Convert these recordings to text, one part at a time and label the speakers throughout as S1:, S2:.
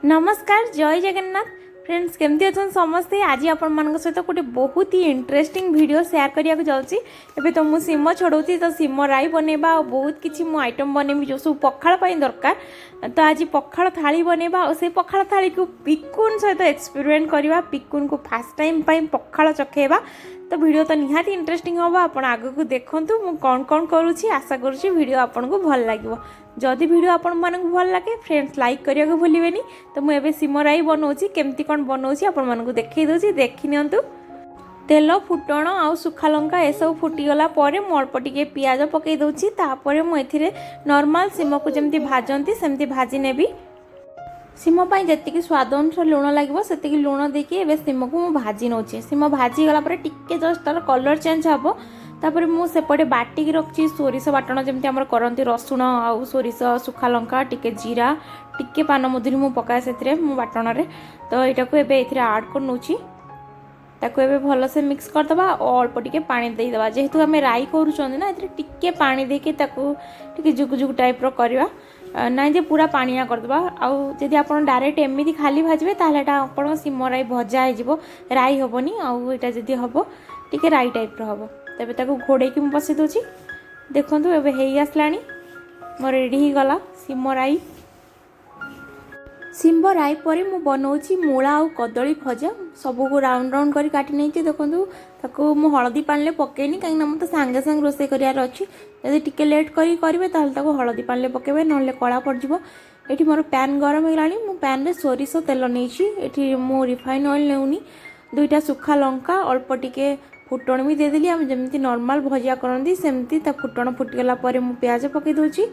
S1: नमस्कार जय जगन्नाथ फ्रेंड्स केमती अच्छा समस्ते आज आपण मान सहित गोटे बहुत ही इंटरेस्टिंग वीडियो शेयर करिया जाऊँगी। एबे तो मुझे सीम छोड़ाऊँगी तो सीम राई बनवा और बहुत किसी मु आइटम बनैबी जो सब पखाड़ दरकार। तो आज पखाड़ थाली बनवा और से पखाड़ थाली को पिकुन सहित एक्सपेरिमेंट करवा पिकुन को फास्ट टाइम पखाड़ चखेबा। तो वीडियो तो निहाती इंटरेस्टिंग हम आप आग को देखूँ मु कौन कौन करुँची आशा करुँची वीडियो आपन को भल लगे। जदि वीडियो आपण मानक भल लगे फ्रेंड्स लाइक करिया को भूलिबेनी। तो मु एबे सिमराई बनौची केमती कोन बनौची आपण मानक देखै दोची देखि नियंतु। तेल फुटण आ सुखा लंका ए सब फुटीगला परे मु अल्प टिके पियाज पकई दोची तापरे मु एथिरे नॉर्मल सिम को जेमती भाजंती सेमती भाजी नेबी। सिम पाई जतिकी स्वाद अनुसार लुण लागिवो सेतिकी लुण देकी एबे सिम को मु भाजी नौची। सिम भाजी गला परे टिके जस्ट तार कलर चेंज हबो। तापर मु सेपटे बाटिक रखी सोरिष बाटण जमती आमर करंती रसुण आउ सोरिष सुखा लंका टिके जीरा टिके पान मधुरी मु पकाए सेतिरे मु बाटण रे। तो एटा को एबे एथिरे ऐड कर नउची ताको एबे भल से मिक्स कर दबा और अल्प टिके पानी देई दबा। जेहेतु हमें राई करूछन ना एथिरे टिके पानी देके ताको टिके जुग जुग टाइप रो करबा ना जे पूरा पानिया कर दबा। आउ जदि आपण डायरेक्ट एमिति खाली भाजबे ताले एटा आपण सिम राई भजा हे जिवो राई होबनी। आउ एटा जदि हबो टिके राई टाइप रो हबो। तबे ताको घोड़े की बसई दूची देखो एबे हेई आसलानी मोर रेडी ही गला सिम राई। सिम राई पर मु बनौची मूला और कदली भजा सबू को राउंड राउंड कर काटी नहीं देखो ताको मु हलदी पानी पकेनी कहीं मत सांगे सांगे रोसे करार अच्छी। जब टिके लेट करेंगे ताको हलदी पानी पकेबे ना कला पड़ो। ये मोर पैन गरम होगलानी मु पैन रे सोरिष तेल नहीं मु रिफाइन ऑयल नेउनी। दुईटा सुखा लंका अल्प टिके फुटण भी देदेली आम जमी नॉर्मल भजा करती सेमती फुटण फुटीगला मु प्याज पकई दूची।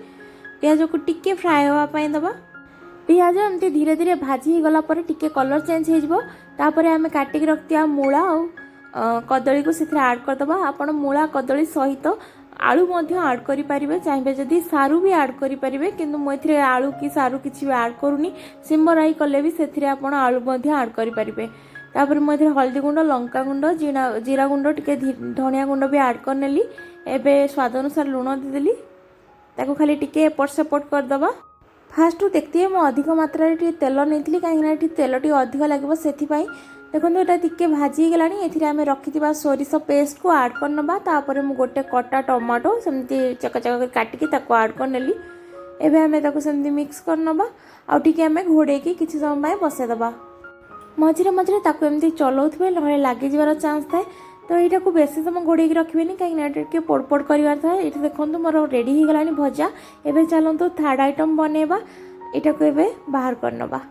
S1: प्याज को टिके फ्राए होगापाई दबा। पियाज एमती धीरे धीरे भाजी गला पर टिके कलर चेंज हो आम काटिक रखिया मूला और कदली को से ऐड करदबा। आपण मूला कदली सहित आलू ऐड करें चाहिए जदि सारू भी ऐड करें किंतु मुझे आलू कि सारू किसी भी ऐड करूनी। सिम राई कले भी से आलू ऐड करें। तापर मुझे हल्दी गुंड लंका गुंड जीरा गुंड टिके धनिया गुंड भी ऐड करनेली। एबे स्वाद अनुसार लुण देदेली ताको खाली टिके एपट सेपट करदबा। फास्ट देखती है मुझे अधिक मात्रा रे तेल नहीं कहीं तेल टी अधिक लगे से देखो यहाँ टिके भाजी गला। ये रखी सोरिष पेस्ट को ऐड करनबा। तापर मु गोटे कटा टमाटो सेमती चक चक काटिकी ताको ऐड करनेली। एबे हमें ताको सेमती मिक्स करनबा आउ टिके हमें घोड़े की किछि समय बसेदबा। मझे मझे ताको एमती चलाउथबे नहे लागी जिवार चांस थाए। तो यहाँ को बेसी समय घोड़े रखिए कहीं पोड़ पोड़ कर देखो मोर रेडी हो गलानी भजा। एबे चलतु थर्ड आइटम बनैबा यहाँ को एबे बाहर करनबा।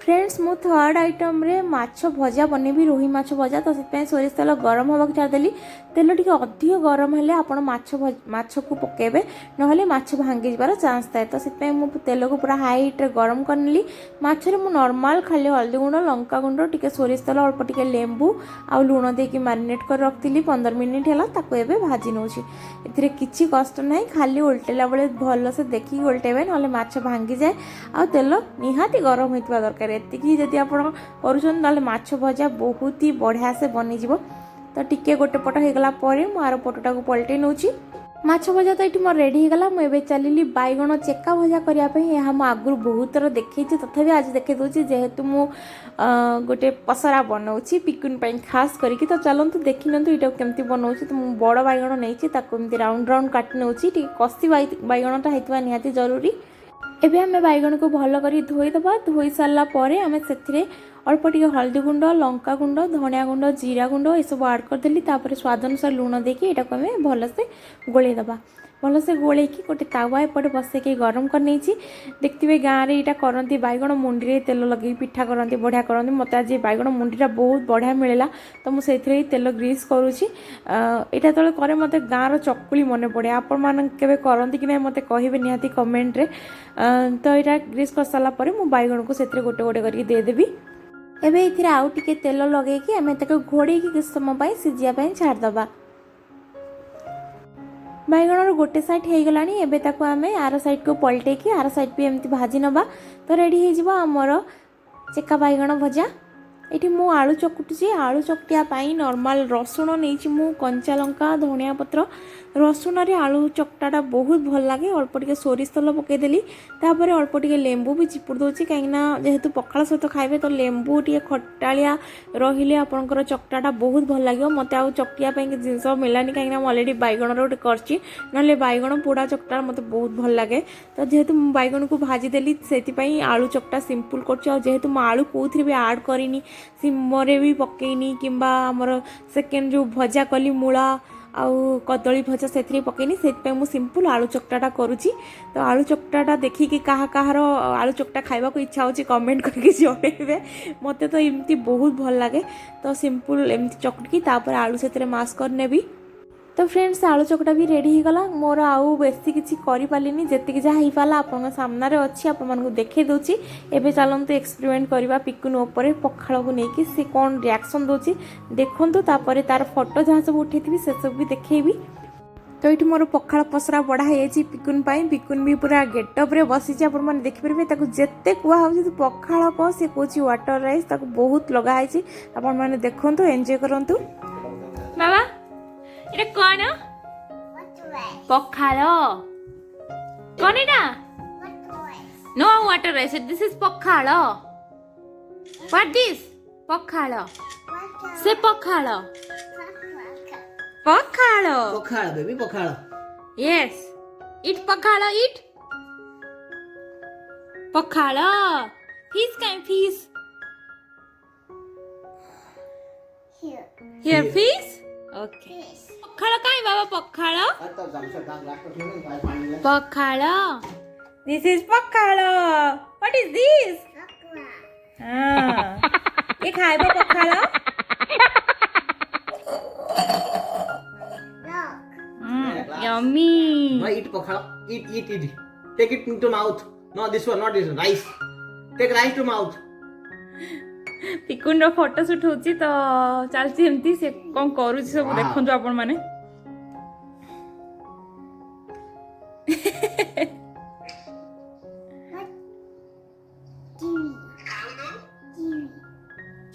S1: फ्रेंड्स मु थर्ड आइटम रे माछ भजा बनैबी रोही माछ भजा। तो से सोरिष तेल गरम होगा छाड़देली। तेल टिके अधिक गरम हेले आपण माछ को पकेबे नहले माछ भांगी जबार चांस थाए। तो से मु तेल को पूरा हाई हिट रे गरम करनेली। माछरे मु नॉर्मल खाली हल्दी गुंड लंका गुंड टिके सोरिष तेल अल्प टिके लेंबू आउ लुण देकी मैरिनेट कर रखिली 15 मिनिट है ताको एबे भाजी नौची। एथिरे किछि कष्ट नाही खाली उल्टेला बेले भल से देखि उल्टेबे नहले माछ भांगी जाए। आ तेल निहाती गरम होइतबा दरकार। एतिकी जदि आपण करूछन नाले माछ भजा बहुत ही बढ़िया से बनी जिवो। तो टिके गोटे पट हो गला परे मु आरो पटटा को पलटै नउची। माछ भजा तो ये मोर रेडी हो गला। मु एबे चलिली बैगण चेका भजा करिया पे। यहाँ मु आगुर बहुत थर देखैछि तथापि आज देखे दोछि जेहेतु मु गोटे पसरा बनौछि पिकुन ପାଇଁ खास करिकि। तो चलंतु देखि नंतु इटा केमती बनौछि। तो मु बड़ बैगण नैछि ताको एमती राउंड राउंड काटि नउछि। टिके कसी बैगणटा हेतबा निहाती जरूरी। एबे हमें बैगण को भल करी धोईदबा। धोई सारा पर आम से अल्प टिके हल्दी गुंड लंका गुंड धनिया गुंड जीरा गुंड ये सब ऐड करदेली। तापर स्वाद अनुसार लुण देकी एटा को हमें भल से गोलेदबा। भल से गोले की गोटे तावा एपटे बसैक गरम कर नहीं। देखते गाँव में यहाँ करती बैगण मुंडी तेल लगे पिठा करती बढ़िया करती। मत आज बैगण मुंडीटा बहुत बढ़िया मिलला तो मुझे तेल ग्रीस करुँची। यहाँ तो करे मत गाँव चकुली मन पड़े। आपण मैंने केवे करती कि ना मत कहे निहाती कमेंट रे। तो यहाँ ग्रीस कर सारापर मु बैगण को गोटे गोटे करके देदेवी। एबे इथिरे आउ टिके तेल लगेकी आमे ताको घोड़े की किछ समय पई सिजिया पई छाड़दबा। बैगणर गोटे साइड हो गलानी। एबे ताको आमे आर साइड को पलटे की आर साइड भी एमती भाजी नबा। तो रेडी हो जिवो हमर चेका बैगण भजा। ये मु आलू चकुटी आलू चकटिया नॉर्मल रसुण नहीं मु कंचा लंका धनिया पत्र रसुण रे आलू चकटाटा बहुत भल लगे अल्प टिके सोरिष तेल पकईदेली तापर अल्प टिके लेंबू भी चिपुड़ दूसरी कहीं जेहेतु पखाल सहित खाइबे तो लेंबू टे खटालिया रहिले आपंकर चकटाटा बहुत भल लगे मत आउ चकटिया जिनस मिलानी कहीं अलरेडी बैगण रोटे करची ना बैगण पोड़ा चकटा मत बहुत भल लगे तो जेहेतु बैगण को भाजीदेली से आलू चकटा सिंपल करेतु मुझे आलू कौन भी आड करनी सिमरे भी पकईनी कि आमर सेकेंड जो भजा कली मूला आउ कदली भजा से पकईनी से मुझे सिंपल आलू चकटाटा करुच्ची तो आलू चकटाटा देखिए कहाँ आलू चकटा खावा को इच्छा होची कमेंट करके जणेबे मते तो एमती बहुत भल लगे तो सिंपल एमती चकटकी तापर आलू से मास करनेबी तो फ्रेंड्स आलू चकटा भी रेडी हो गला मोर आउ बेसी किसी करि पालिनी जेतिक जहाँ हो पाला आपन सामने अच्छी आपको देखे दूची एबे चलते एक्सपेरिमेंट करवा पिकुन ऊपर पखाल को लेकिन सी कौन रिएक्शन दूची देखंतु तापर तार फोटो जहाँ सब उठेथि से सब भी देखेबी तो ये मोर पखाल पसरा बढ़ा है पिकुन पिकुन भी पूरा गेटअप रे बसी आप देखिपारे जिते कहूँ पखाल को सी कौच वाटर राइस बहुत लगाई आपण मैंने देखु एंजॉय करंतु बाबा ये कौन पखाल कौन एटा no water rice this is pakhala what this pakhala say pakhala pakhala
S2: pakhala baby pakhala
S1: yes it pakhala it pakhala fish काई fish here fish okay pakhala काई बाबा pakhala pakhala this is pakhala what is this ये खाइबा pakhala yummy
S2: no eat pakhala eat take it into mouth no this one not this one rice take rice to mouth
S1: Pikun photo shoot होची तो चलती एमती से कौन करू सब देखंतु आपण माने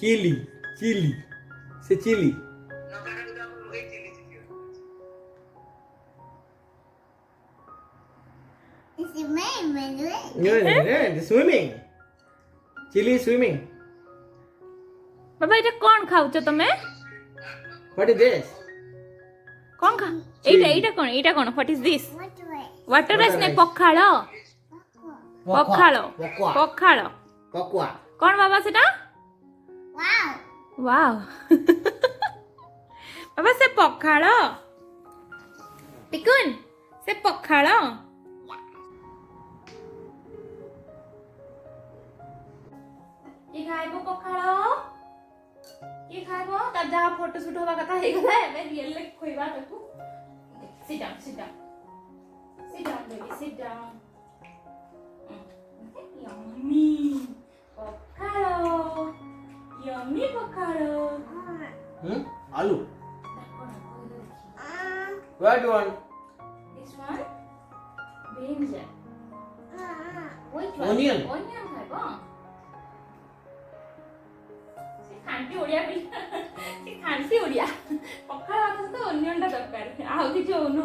S2: chili chili से chili no swimming chili swimming
S1: बाबा ये कौन खाउछ तमे
S2: what is this
S1: कौन खा एटा कौन what is this water rice ने पखाल पखाल पखाल
S2: पकवा
S1: कौन बाबा सेटा वाओ बाबा से पखाल पिकुन से पखाल ये खाइबो पखाल ये खाइबो त जहाँ फोटो शूट होगा कथा हे गला एबे रियल ले खोइबा तकू sit down baby sit down yummy पखाल yummy पखाल
S2: आलू what one
S1: this one brinjal which one
S2: onion
S1: खाइबो खांटी Odia भी खांटी ओडिया पखाल आते तो अनियन टा दरकार आउ कि जोनो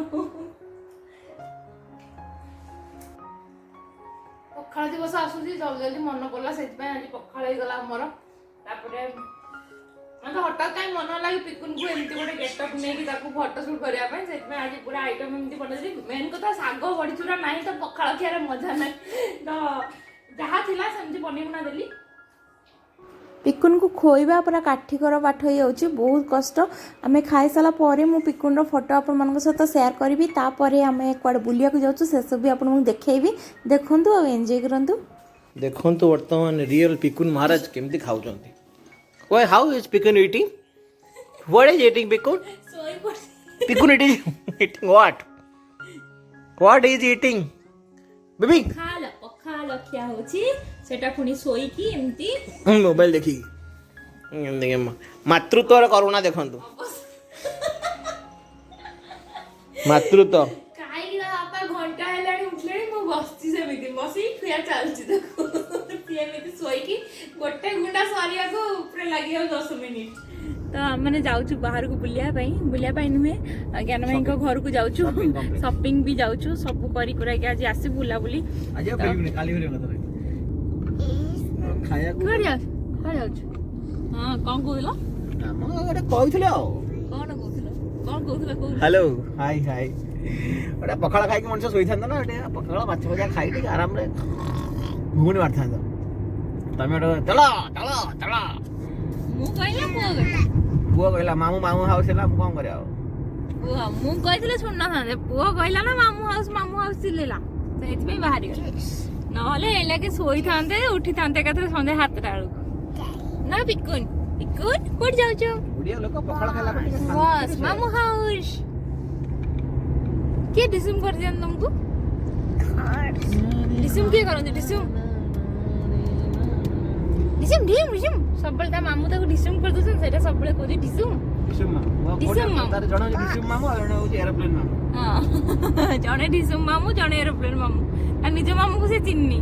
S1: पखाल दिवस आसुची जल्दी जल्दी मन पड़ला से आज पखाल हो गला हमर तापरे मतलब हठात कहीं मन लगे पिकुन को एमती गोटे गेटअप नहीं फोटो शूट करने से आज पूरा आइटम एमती बनई मेन कथा साग बड़ी चूरा ना तो पखाल खियार मजा ना तो जहाँ थी सेमती बन बुना देली पिकुन को खोइबा पूरा काठिकर पाठ हो जाଉଛି बहुत कष्ट आम खाई सारा पर मु पिकुन फोटो आपण मान सहित सेयार करी तापर आम कुआडे बुलिया जाऊँ से सब भी आपको देखेबी देखंतु और एंजॉय करंतु
S2: देखंतु वर्तमान रियल पिकुन महाराज केमती खाउचंती Why how is Pikun eating? What is eating Pikun? Pikun eating what? What is eating? Baby
S1: पखाल क्या होची सेटा पुनी सोई की एमती
S2: मोबाइल देखी मातृत्वर करुणा देखंतु मातृत्व
S1: काई आपा घंटा हेलाणी उठलेणी मो बसची सेमिति बसी खुया चलची देखो एमती सोई की गोटे गुंडा सरिया को ऊपर लगी 10 मिनिट तो आम जाऊँ बाहर को बुलिया नुहे ज्ञान भाई घर को जाऊँ शॉपिंग भी जाऊँ सब कर आज आस बुलाबुली हाँ कौन कहल
S2: हेलो हाय हाय गोटे पखाड़ खाई मनुष्य शोई था ना पखाड़ माछ भजा खाई आराम रे घुगुनी मार था तमें चलो चलो चलो पुआ कहला मामू मामू हाउस है कौन कर
S1: मुझे शुण ना पुआ कहला ना मामू हाउस चिल्ला से बाहरी ना के शोई था उठी था सन्ध्या 7टा बेलू ना पिकुन पिकुन कोट जाऊ बस मामू हाउस किए डिसुम कर दिया तुमको डिसुम किए करते डिसुम डिसुम ढिम डिसुम सब ता मामू ताको डिसुम कर दोसन सेटा सब बेले कोजी डिसुम डिसुम मामू तार जण डिसुम मामू और जण होची एरोप्लेन मामू हां जणे डिसुम मामू जणे एरोप्लेन मामू आ निज मामू को से चिन्नी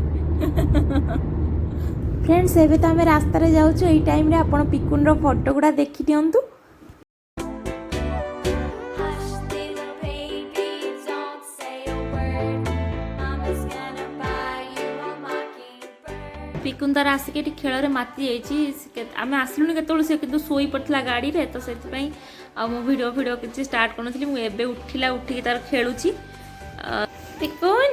S1: फ्रेंड्स एबे तो आमे रास्ता रे जाउछु एई टाइम रे आपण पिकुन रो फोटो गुडा देखि दियंतु पिकुन तार आसिक खेल माति आम आसलुनि के से किंतु शोई पड़ता गाड़ी रे तो से मो भिडियो भिडियो किसी स्टार्ट कर मुझे उठिला उठिकी तार खेलुची पिकुन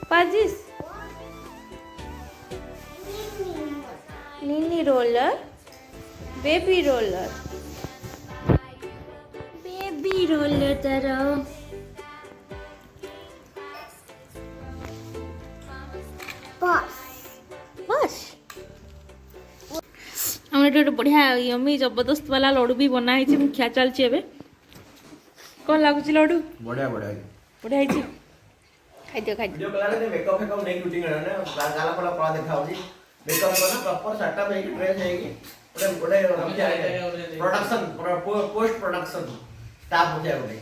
S1: पाजिस निनी रोलर बेबी रोलर तार बस हमें गोटे बढ़िया यमी जबरदस्त वाला लड्डू भी बनाई खिया चलती है कौन लगुच लड्डू
S2: बढ़िया बढ़िया
S1: बढ़िया खाई दियो
S2: वीडियो कला रे मेकअप फेकअप नहीं लुटिंग रहने गाला पड़ा पड़ा देखा होजी मेकअप करना प्रॉपर सेटअप है ड्रेस है कि प्रोडक्शन पोस्ट प्रोडक्शन स्टाफ हो जाए बोले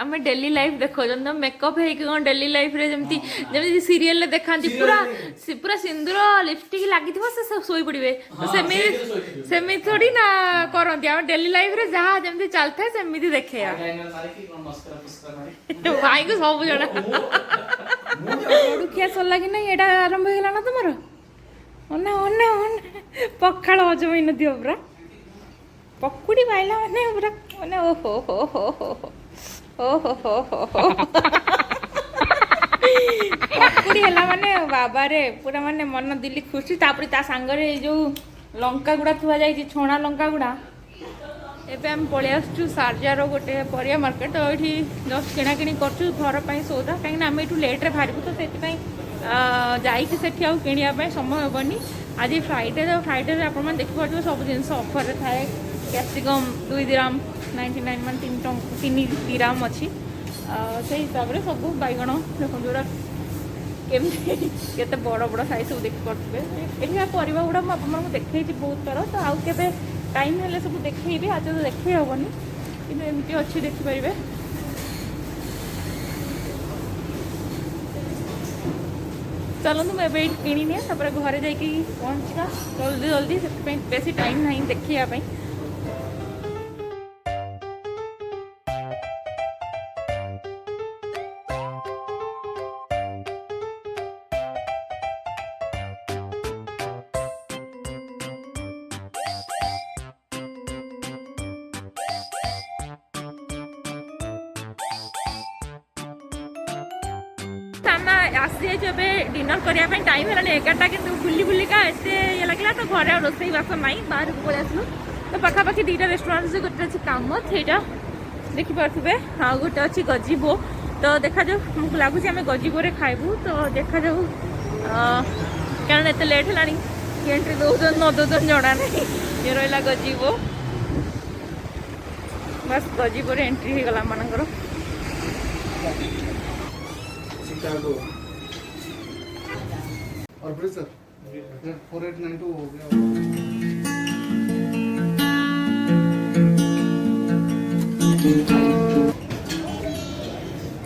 S1: आमे डेली लाइफ देखो जन मेकअप है कि कौन डेली लाइफ रे जमती जमती सीरियल ले देखांती पूरा पूरा सिंदूर लिपस्टिक लागि थो से सोई पड़िबे तो सेमी थोड़ी ना करंती हम डेली लाइफ रे जहा जमती चलथे सेमिति देखे भाई को सब जणा लड्डू खिया सरला कि नहीं एटा आरंभ हेला ना तुमरो ओने ओने ओने पखाळ हजम इन दियो पूरा पकुड़ी पाइला माने पूरा माने ओहो हो हो हो ओहो हो हो हो पकुड़ी हला माने बाबा रे पूरा माने मन दिली खुशी तापरी ता संग रे जो लंका गुड़ा थुआ जाई छोणा लंका गुड़ा एबे हम पळे आसछु सारजार गोटे परिया मार्केट तो एठी जस्ट किना किनी करछु घर पई सौदा काई ना हम एठू लेट रे बाहरबू तो सेति पई जाइक सेठी आउ किनिया पई समय होबनी आज फ्राइडे रे आपण मन देखि पारबो सब जिंस ऑफर रे थाए कैप्सिकम 2 दिराम 99 मान 3 दिराम अच्छी से हिसाब से सब बैगण देखो जोरा केते बड़ बड़ साइज सब देखि पड़थबे एठिया परिबा गुडा म आपन को देखै छी बहुत तरह तो आउ केबे टाइम हेले सब देखैबे आज तो देखै होबनी किंतु एमती अच्छी देखि परिबे चलतु मैं वेट किणी घरे जाकि पहुँचा जल्दी जल्दी से बेसी टाइम नहीं देखा आसी डिनर करने टाइम है 11टा कि बुली बुलिका एते ये लगला तो घरे रोसई बासन ना बाहर को पड़े आसलु तो पखापाखि 2टा रेस्टोरेंट से गोटे अच्छी कम सेटा देखिपे हाँ गोटे अच्छी गजीबो तो देखा जाऊ मुझे लगुच आम गजीबो खाइबू तो देखा जाऊ कारण एत लेट है एंट्री दौन न दौन जना नहीं ये रहा गजीबो बस गजीबो एंट्री हो गला मानकर
S3: और सर 4892 हो गया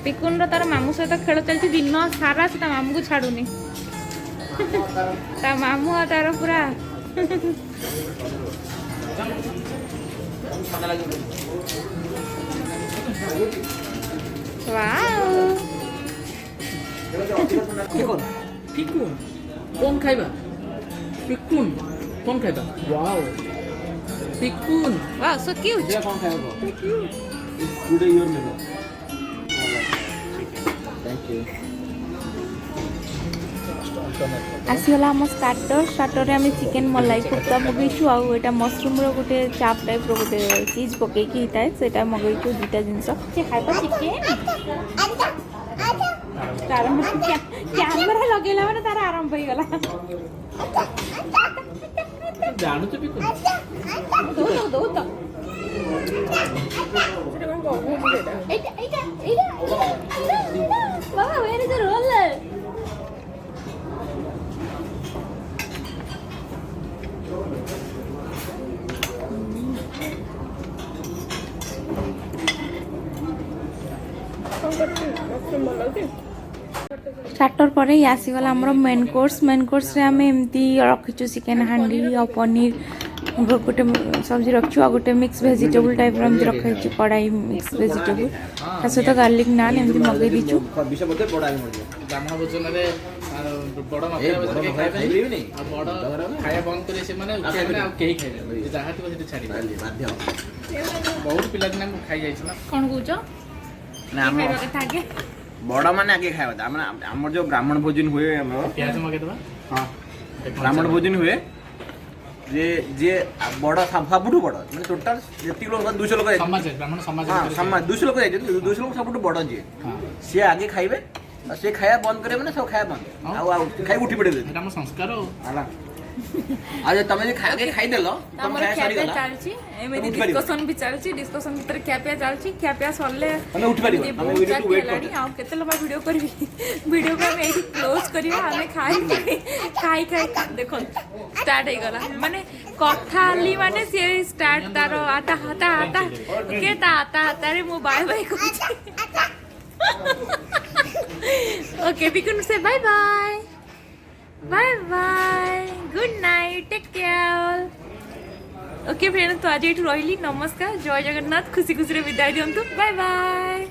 S1: पिकुन तार मामू सहित खेल चलती दिन सारा से मामू को छाड़ूनी ତା ମାମୁଁ ଆଉ ତାର ପୁରା
S4: ପିକୁନ କଣ ଖାଇବା ପିକୁନ କଣ ଖାଇବା wow Pikun
S1: wow so cute
S2: କଣ ଖାଇବ today your menu thank you
S1: आसीगला आम स्टार्टर आम चिकेन मलाई कोफ्ता मगैछु आउ एटा मशरूम रो गोटे चाप टाइप रो गोटे चीज पकेकी हिताए सेटा मगैछु दुटा जिंस से खाइबा चिकेन आरंभ कैमरा लगेला माने तार आरंभ होई गला
S4: जानू तो पिकुन
S1: दो सेटा कोन को एटा बाबा where is the roller starter पर ही आसीगला आमर मेन कोर्स रे आम एमती रखीचु चिकेन हांडी और पनीर गोटे सब्जी रखी और गोटे मिक्स वेजिटेबल टाइप रखी रखी कड़ाई मिक्स वेजिटेबल ता सहित गार्लिक नान एमती मगई दीचु
S4: ब्राह्मण भोजन रे बड़ मात्रा में खाइबेनी आ बड़ खाया बंद करे से माने उठे आ केही खाइबे जहा तो सेठी छाडी बाध्य बहुत पिला दिन खाई जाइछ ना
S1: कौन कहूच
S2: ना हम बड़ माने आगे खाइबा हमर जो ब्राह्मण भोजन हुए हमर
S4: प्याज मगे दबा
S2: हां ब्राह्मण भोजन हुए जे बड़ सबुठु बड़ माने टोटल जति लोग 200 लोग
S4: समाज ब्राह्मण समाज
S2: हां समाज 200 लोग 200 लोग सबुठु बड़ जे से आगे खाइबे से खाया बंद करे माने सब खाया बंद आ खाइ उठी पड़े
S4: एटा हम संस्कार
S2: होला आज तमे जे खाके खाइ देलो तम खाया सरी गला
S1: चलची एमेदी डिस्कशन भी चलची डिस्कशन भीतर ख्यापिया चलची ख्यापिया सरले
S2: हमें उठ पारिबो हमें वीडियो टू वेट कर
S1: आ केते लंबा वीडियो करबी वीडियो को हम एही क्लोज करियो हमें खाई देखो स्टार्ट हो गला माने कथाली माने से स्टार्ट तारो आता के आता रे मो बाय बाय कहूची ओके पिकुन से bye bye good night take care okay friends तो आज ये रही नमस्कार जय जगन्नाथ खुशी खुशी विदाय दिंतु बाय बाय।